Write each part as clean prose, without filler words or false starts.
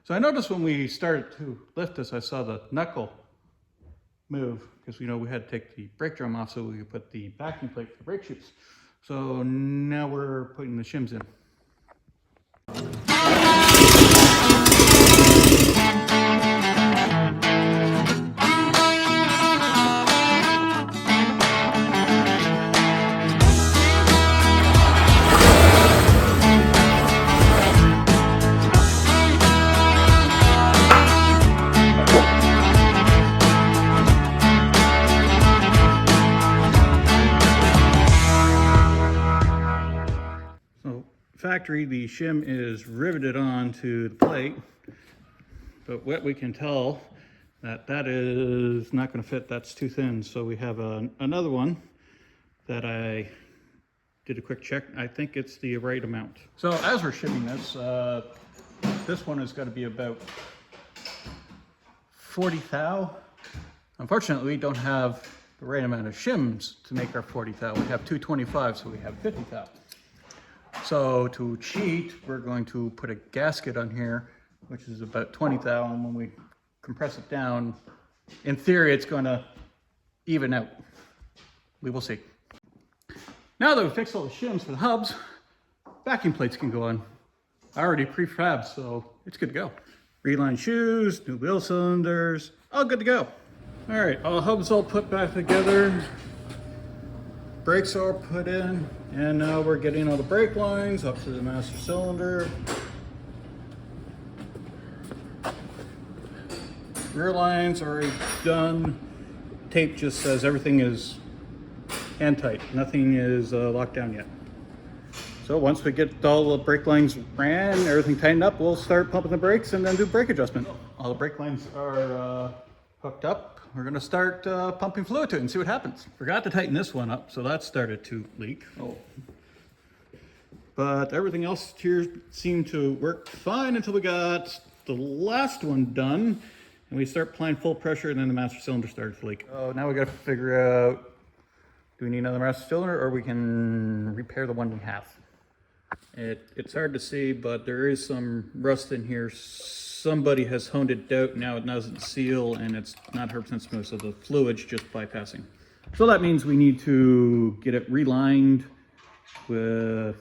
So I noticed when we started to lift this, I saw the knuckle move because we had to take the brake drum off so we could put the backing plate for the brake shoes. So now we're putting the shims in. Factory, the shim is riveted onto the plate, but what we can tell that is not going to fit. That's too thin. So we have another one that I did a quick check. I think it's the right amount. So as we're shimming this one is going to be about 40 thou. Unfortunately, we don't have the right amount of shims to make our 40 thou. We have 225, so we have 50 thou. So to cheat, we're going to put a gasket on here, which is about 20 thou, and when we compress it down, in theory, it's going to even out. We will see. Now that we've fixed all the shims for the hubs, backing plates can go on. Already prefab, so it's good to go. Reline shoes, new wheel cylinders, all good to go. All right, all hubs all put back together. Brakes are put in, and now we're getting all the brake lines up to the master cylinder. Rear lines are already done. Tape just says everything is hand tight. Nothing is locked down yet. So once we get all the brake lines ran, everything tightened up, we'll start pumping the brakes and then do brake adjustment. All the brake lines are hooked up. We're going to start pumping fluid to it and see what happens. Forgot to tighten this one up, so that started to leak. But everything else here seemed to work fine until we got the last one done. And we start applying full pressure, and then the master cylinder started to leak. So now we got to figure out, do we need another master cylinder, or we can repair the one we have? It's hard to see, but there is some rust in here. Somebody has honed it out. Now it doesn't seal, and it's not 100% smooth, so the fluid's just bypassing. So that means we need to get it relined with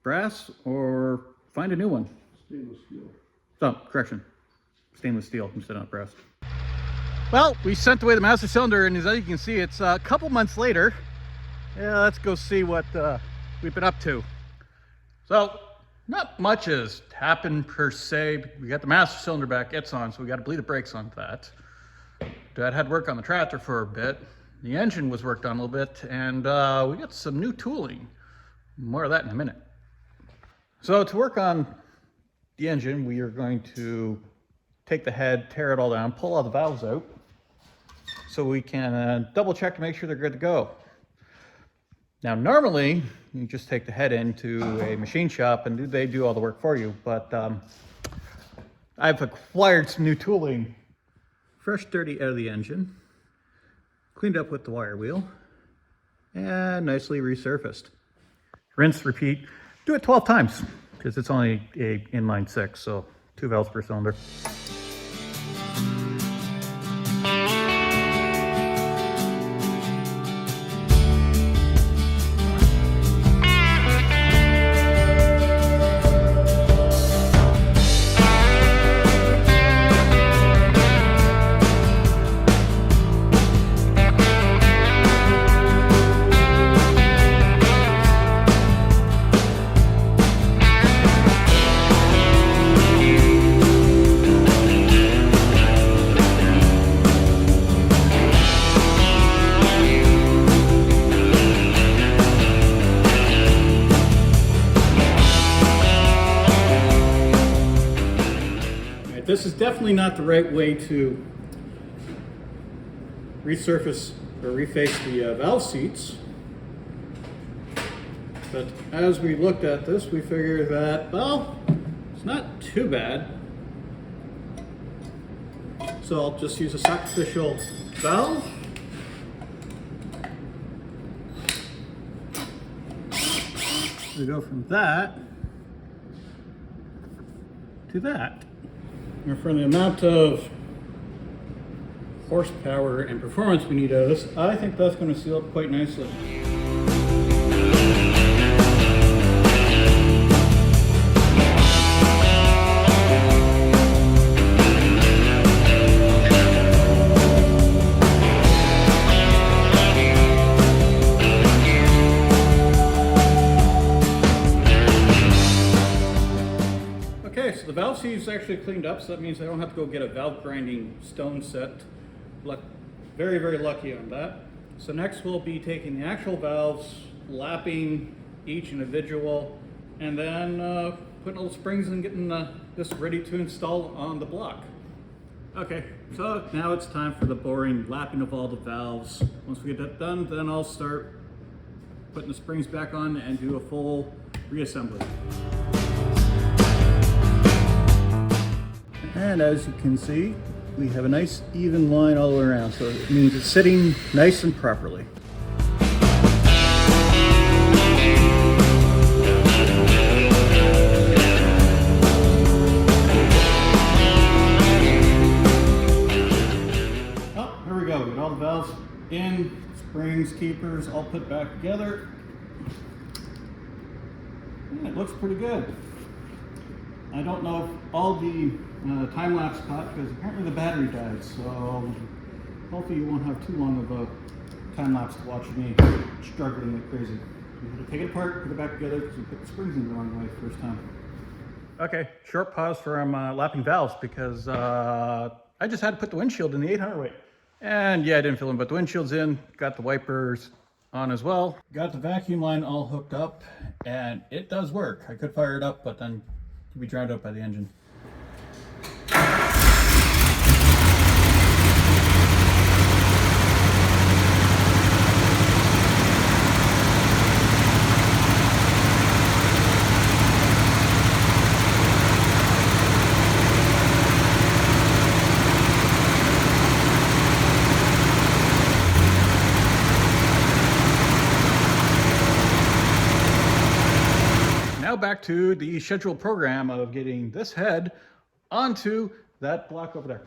brass or find a new one. Stainless steel. Oh, correction. Stainless steel instead of brass. Well, we sent away the master cylinder, and as you can see, it's a couple months later. Yeah, let's go see what we've been up to. So, not much has happened per se. We got the master cylinder back, it's on, so we got to bleed the brakes on that. Dad had work on the tractor for a bit. The engine was worked on a little bit, and we got some new tooling. More of that in a minute. So to work on the engine, we are going to take the head, tear it all down, pull all the valves out, so we can double check to make sure they're good to go. Now, normally, you just take the head into a machine shop and they do all the work for you, but I've acquired some new tooling. Fresh dirty out of the engine, cleaned up with the wire wheel, and nicely resurfaced. Rinse, repeat, do it 12 times, because it's only a inline 6, so 2 valves per cylinder. This is definitely not the right way to resurface or reface the valve seats. But as we looked at this, we figured that, well, it's not too bad. So I'll just use a sacrificial valve. We go from that to that. And for the amount of horsepower and performance we need out of this, I think that's going to seal up quite nicely. Okay, so the valve sleeve is actually cleaned up, so that means I don't have to go get a valve grinding stone set. Very, very lucky on that. So next we'll be taking the actual valves, lapping each individual, and then putting all the springs and getting this ready to install on the block. Okay, so now it's time for the boring lapping of all the valves. Once we get that done, then I'll start putting the springs back on and do a full reassembly. And as you can see, we have a nice even line all the way around, so it means it's sitting nice and properly. Oh, here we go. We got all the valves in, springs, keepers, all put back together. And it looks pretty good. I don't know if all the time-lapse caught, because apparently the battery died, so hopefully you won't have too long of a time-lapse to watch me struggling like crazy. We had to take it apart, put it back together, because we put the springs in the wrong way the first time. Okay, short pause from lapping valves, because I just had to put the windshield in the 800 weight. And yeah, I didn't fill in, but the windshield's in, got the wipers on as well. Got the vacuum line all hooked up, and it does work. I could fire it up, but then it'd be drowned out by the engine. Now back to the scheduled program of getting this head onto that block over there.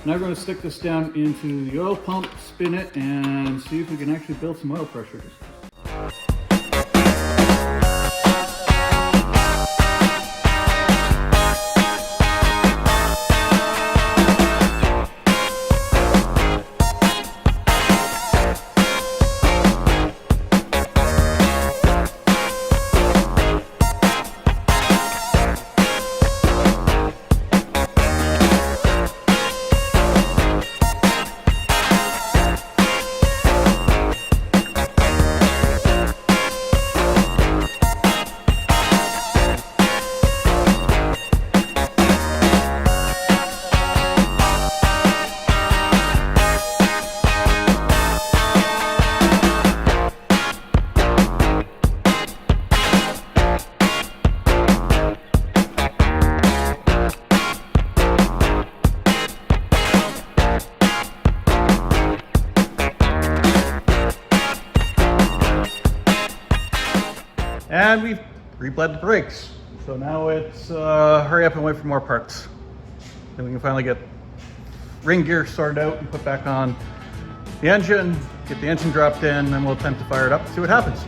Now we're going to stick this down into the oil pump, spin it, and see if we can actually build some oil pressure. And we've rebled the brakes. So now it's hurry up and wait for more parts. Then we can finally get ring gear sorted out and put back on the engine, get the engine dropped in, and we'll attempt to fire it up and see what happens.